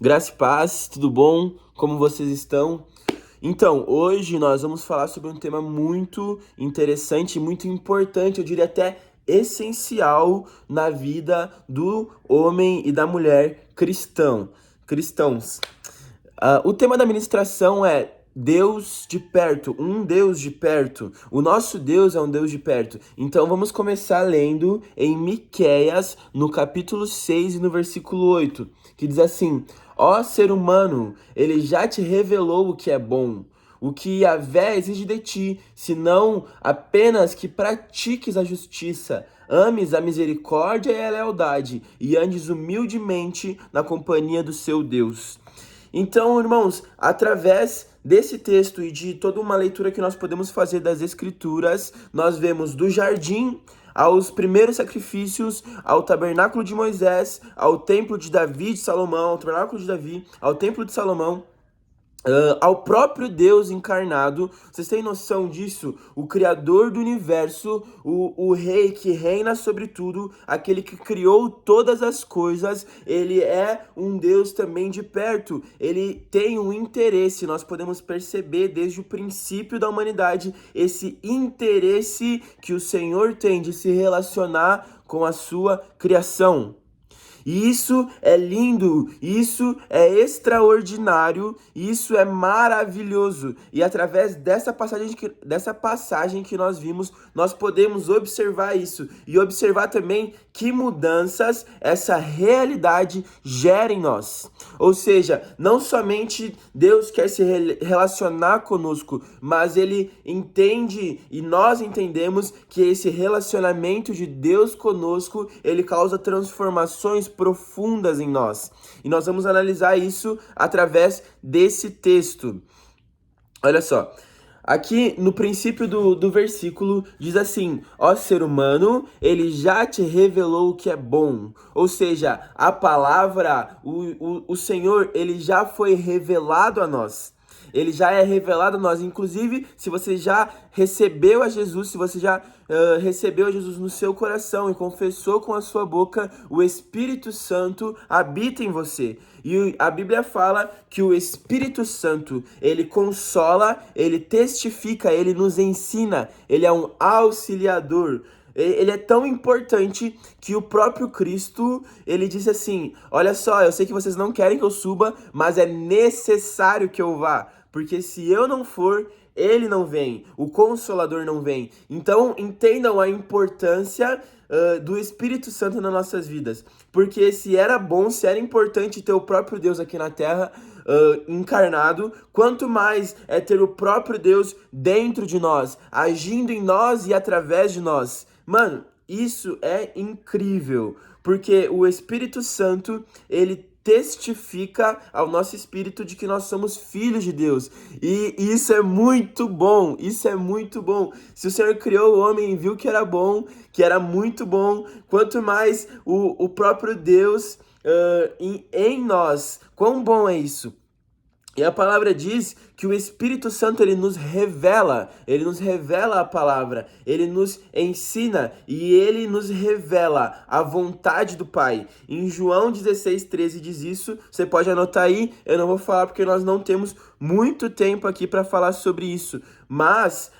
Graça e paz, tudo bom? Como vocês estão? Então, hoje nós vamos falar sobre um tema muito interessante, muito importante, eu diria até essencial na vida do homem e da mulher cristãos. O tema da ministração é Deus de perto, um Deus de perto. O nosso Deus é um Deus de perto. Então vamos começar lendo em Miqueias, no capítulo 6 e no versículo 8, que diz assim: Ó ser humano, ele já te revelou o que é bom. O que Yahvé exige de ti, senão apenas que pratiques a justiça, ames a misericórdia e a lealdade, e andes humildemente na companhia do seu Deus. Então, irmãos, através desse texto e de toda uma leitura que nós podemos fazer das Escrituras, nós vemos do jardim aos primeiros sacrifícios, ao tabernáculo de Moisés, ao templo de Davi, de Salomão, ao tabernáculo de Davi, ao templo de Salomão, ao próprio Deus encarnado. Vocês têm noção disso? O Criador do universo, o Rei que reina sobre tudo, aquele que criou todas as coisas, ele é um Deus também de perto. Ele tem um interesse, nós podemos perceber desde o princípio da humanidade esse interesse que o Senhor tem de se relacionar com a sua criação. E isso é lindo, isso é extraordinário, isso é maravilhoso. E através dessa passagem que nós vimos, nós podemos observar isso e observar também que mudanças essa realidade gera em nós. Ou seja, não somente Deus quer se relacionar conosco, mas Ele entende e nós entendemos que esse relacionamento de Deus conosco, ele causa transformações profundas em nós. E nós vamos analisar isso através desse texto. Olha só. Aqui no princípio do versículo diz assim: ó ser humano, ele já te revelou o que é bom. Ou seja, a palavra, o Senhor, ele já foi revelado a nós. Ele já é revelado a nós. Inclusive, se você já recebeu a Jesus, se você já recebeu a Jesus no seu coração e confessou com a sua boca, o Espírito Santo habita em você. E a Bíblia fala que o Espírito Santo, ele consola, ele testifica, ele nos ensina, ele é um auxiliador. Ele é tão importante que o próprio Cristo, ele disse assim: olha só, eu sei que vocês não querem que eu suba, mas é necessário que eu vá, porque se eu não for, ele não vem, o Consolador não vem. Então entendam a importância do Espírito Santo nas nossas vidas, porque se era bom, se era importante ter o próprio Deus aqui na Terra, encarnado, quanto mais é ter o próprio Deus dentro de nós, agindo em nós e através de nós. Mano, isso é incrível, porque o Espírito Santo, ele testifica ao nosso espírito de que nós somos filhos de Deus. E isso é muito bom, isso é muito bom. Se o Senhor criou o homem e viu que era bom, que era muito bom, quanto mais o próprio Deus em nós. Quão bom é isso? E a palavra diz que o Espírito Santo ele nos revela a palavra, ele nos ensina e ele nos revela a vontade do Pai. Em João 16:13 diz isso, você pode anotar aí, eu não vou falar porque nós não temos muito tempo aqui para falar sobre isso, mas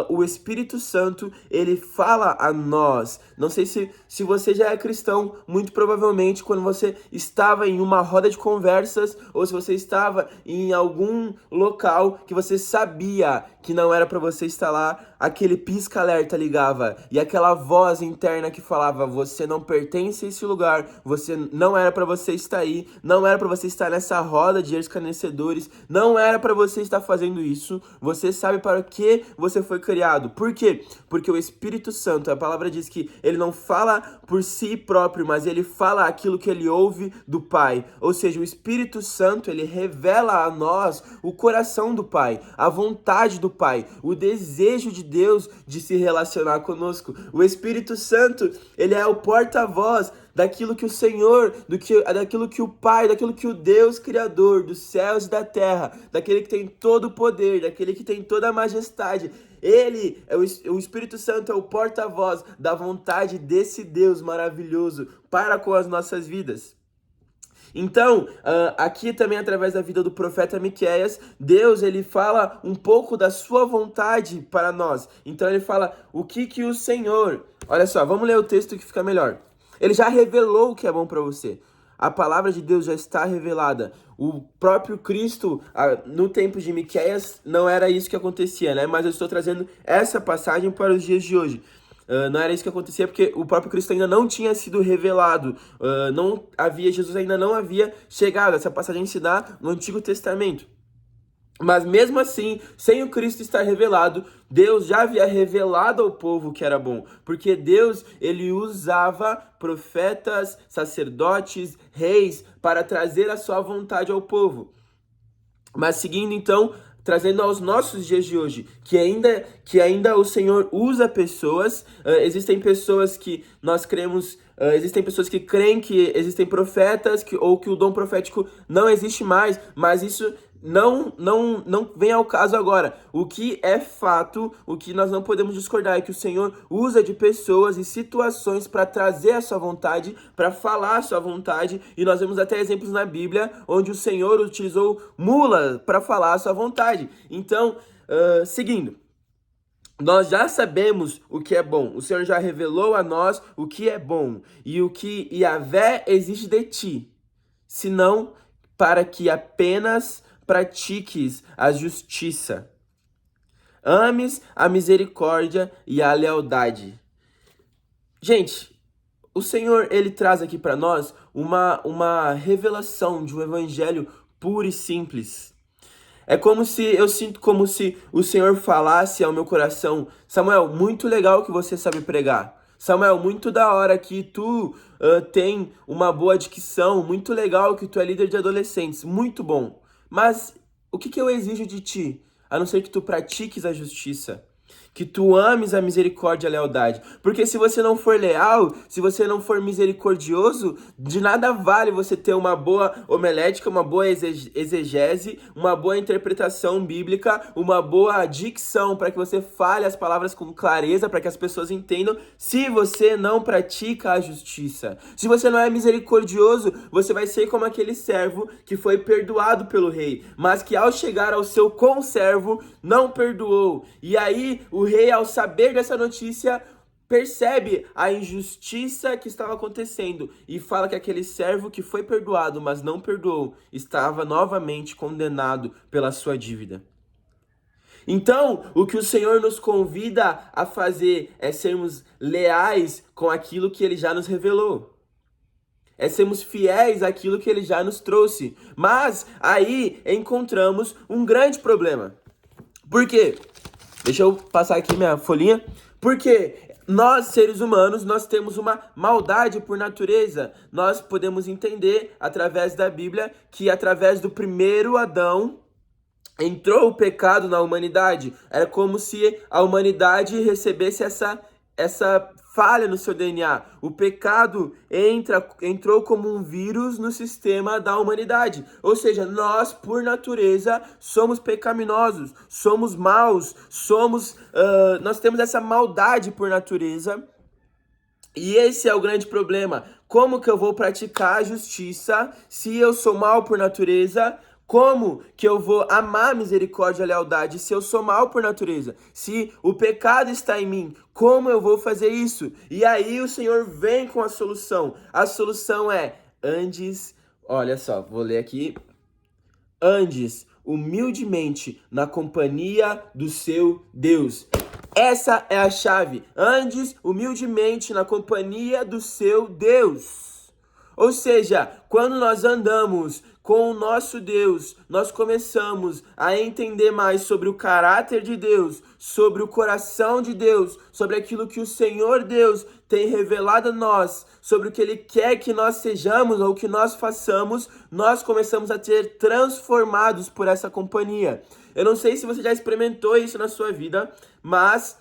o Espírito Santo, ele fala a nós. Não sei se você já é cristão, muito provavelmente quando você estava em uma roda de conversas ou se você estava em algum local que você sabia que não era para você estar lá, aquele pisca-alerta ligava e aquela voz interna que falava: você não pertence a esse lugar, você não era para você estar aí, não era para você estar nessa roda de escarnecedores, não era para você estar fazendo isso. Você sabe para que você foi criado. Por quê? Porque o Espírito Santo, a palavra diz que ele não fala por si próprio, mas ele fala aquilo que ele ouve do Pai. Ou seja, o Espírito Santo, ele revela a nós o coração do Pai, a vontade do Pai, o desejo de Deus de se relacionar conosco. O Espírito Santo, ele é o porta-voz daquilo que o Senhor, daquilo que o Pai, daquilo que o Deus Criador dos céus e da terra, daquele que tem todo o poder, daquele que tem toda a majestade, ele, o Espírito Santo é o porta-voz da vontade desse Deus maravilhoso para com as nossas vidas. Então, aqui também através da vida do profeta Miqueias, Deus ele fala um pouco da sua vontade para nós. Então ele fala o que o Senhor... Olha só, vamos ler o texto que fica melhor. Ele já revelou o que é bom para você. A palavra de Deus já está revelada. O próprio Cristo, no tempo de Miqueias, não era isso que acontecia, né? Mas eu estou trazendo essa passagem para os dias de hoje. Não era isso que acontecia porque o próprio Cristo ainda não tinha sido revelado. Jesus ainda não havia chegado. Essa passagem se dá no Antigo Testamento. Mas mesmo assim, sem o Cristo estar revelado, Deus já havia revelado ao povo que era bom. Porque Deus, ele usava profetas, sacerdotes, reis, para trazer a sua vontade ao povo. Mas seguindo então, trazendo aos nossos dias de hoje, que ainda o Senhor usa pessoas, existem pessoas que nós cremos... existem pessoas que creem que existem profetas ou que o dom profético não existe mais, mas isso não vem ao caso agora. O que é fato, o que nós não podemos discordar é que o Senhor usa de pessoas e situações para trazer a sua vontade, para falar a sua vontade, e nós vemos até exemplos na Bíblia onde o Senhor utilizou mula para falar a sua vontade. Então, seguindo. Nós já sabemos o que é bom. O Senhor já revelou a nós o que é bom e o que Yahvé exige de ti, senão para que apenas pratiques a justiça, ames a misericórdia e a lealdade. Gente, o Senhor, ele traz aqui para nós uma revelação de um evangelho puro e simples. Eu sinto como se o Senhor falasse ao meu coração: Samuel, muito legal que você sabe pregar. Samuel, muito da hora que tu tem uma boa dicção, muito legal que tu é líder de adolescentes, muito bom. Mas o que eu exijo de ti? A não ser que tu pratiques a justiça, que tu ames a misericórdia e a lealdade. Porque se você não for leal, se você não for misericordioso, de nada vale você ter uma boa homilética, uma boa exegese, uma boa interpretação bíblica, uma boa dicção para que você fale as palavras com clareza, para que as pessoas entendam, se você não pratica a justiça. Se você não é misericordioso, você vai ser como aquele servo que foi perdoado pelo rei, mas que ao chegar ao seu conservo, não perdoou. E aí, o rei, ao saber dessa notícia, percebe a injustiça que estava acontecendo e fala que aquele servo que foi perdoado, mas não perdoou, estava novamente condenado pela sua dívida. Então, o que o Senhor nos convida a fazer é sermos leais com aquilo que Ele já nos revelou. É sermos fiéis àquilo que Ele já nos trouxe. Mas aí encontramos um grande problema. Por quê? Deixa eu passar aqui minha folhinha. Porque nós, seres humanos, nós temos uma maldade por natureza. Nós podemos entender, através da Bíblia, que através do primeiro Adão, entrou o pecado na humanidade. Era como se a humanidade recebesse essa falha no seu DNA. O pecado entrou como um vírus no sistema da humanidade. Ou seja, nós, por natureza, somos pecaminosos, somos maus, nós temos essa maldade por natureza. E esse é o grande problema. Como que eu vou praticar a justiça se eu sou mau por natureza? Como que eu vou amar a misericórdia e a lealdade se eu sou mau por natureza? Se o pecado está em mim, como eu vou fazer isso? E aí o Senhor vem com a solução. A solução é: andes, olha só, vou ler aqui. Andes humildemente na companhia do seu Deus. Essa é a chave. Andes humildemente na companhia do seu Deus. Ou seja, quando nós andamos com o nosso Deus, nós começamos a entender mais sobre o caráter de Deus, sobre o coração de Deus, sobre aquilo que o Senhor Deus tem revelado a nós, sobre o que Ele quer que nós sejamos ou que nós façamos, nós começamos a ser transformados por essa companhia. Eu não sei se você já experimentou isso na sua vida, mas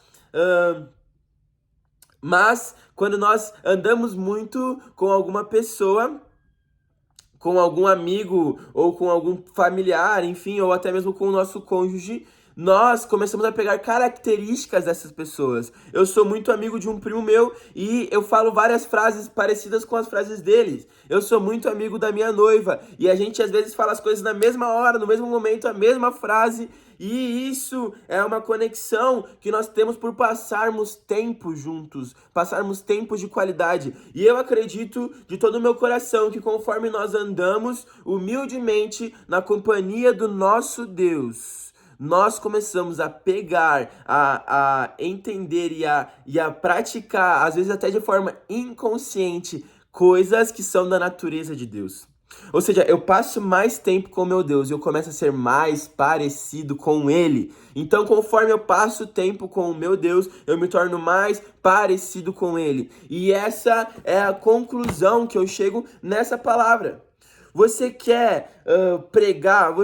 quando nós andamos muito com alguma pessoa, com algum amigo ou com algum familiar, enfim, ou até mesmo com o nosso cônjuge, nós começamos a pegar características dessas pessoas. Eu sou muito amigo de um primo meu e eu falo várias frases parecidas com as frases deles. Eu sou muito amigo da minha noiva e a gente às vezes fala as coisas na mesma hora, no mesmo momento, a mesma frase. E isso é uma conexão que nós temos por passarmos tempo juntos, passarmos tempos de qualidade. E eu acredito de todo o meu coração que conforme nós andamos humildemente na companhia do nosso Deus, nós começamos a pegar, a entender e a praticar, às vezes até de forma inconsciente, coisas que são da natureza de Deus. Ou seja, eu passo mais tempo com meu Deus e eu começo a ser mais parecido com Ele. Então, conforme eu passo tempo com o meu Deus, eu me torno mais parecido com Ele. E essa é a conclusão que eu chego nessa palavra. Você quer pregar,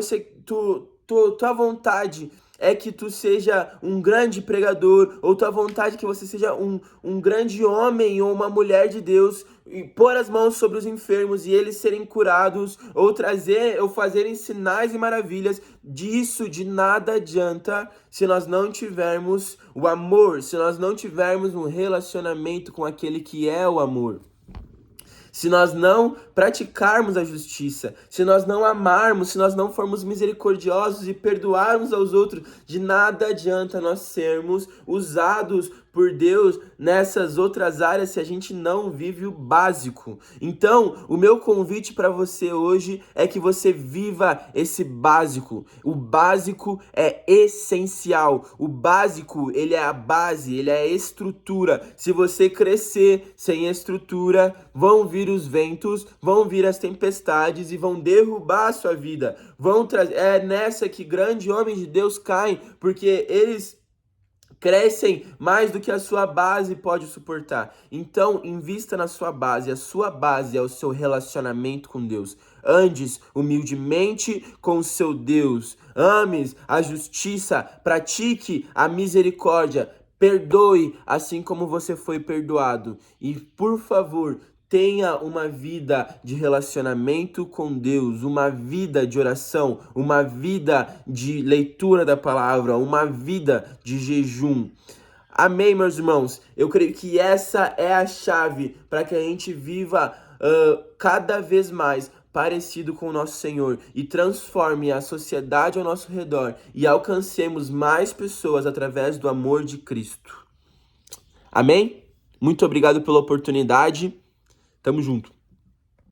tua vontade é que tu seja um grande pregador, ou tua vontade é que você seja um grande homem ou uma mulher de Deus, e pôr as mãos sobre os enfermos e eles serem curados, ou fazerem sinais e maravilhas. Disso de nada adianta se nós não tivermos o amor, se nós não tivermos um relacionamento com aquele que é o amor. Se nós não praticarmos a justiça, se nós não amarmos, se nós não formos misericordiosos e perdoarmos aos outros, de nada adianta nós sermos usados por Deus nessas outras áreas se a gente não vive o básico. Então, o meu convite para você hoje é que você viva esse básico. O básico é essencial. O básico, ele é a base, ele é a estrutura. Se você crescer sem estrutura, vão vir os ventos, vão vir as tempestades e vão derrubar a sua vida. É nessa que grandes homens de Deus caem, porque eles crescem mais do que a sua base pode suportar. Então, invista na sua base. A sua base é o seu relacionamento com Deus. Andes humildemente com o seu Deus. Ames a justiça. Pratique a misericórdia. Perdoe assim como você foi perdoado. E, por favor, tenha uma vida de relacionamento com Deus, uma vida de oração, uma vida de leitura da palavra, uma vida de jejum. Amém, meus irmãos? Eu creio que essa é a chave para que a gente viva cada vez mais parecido com o nosso Senhor e transforme a sociedade ao nosso redor e alcancemos mais pessoas através do amor de Cristo. Amém? Muito obrigado pela oportunidade. Tamo junto.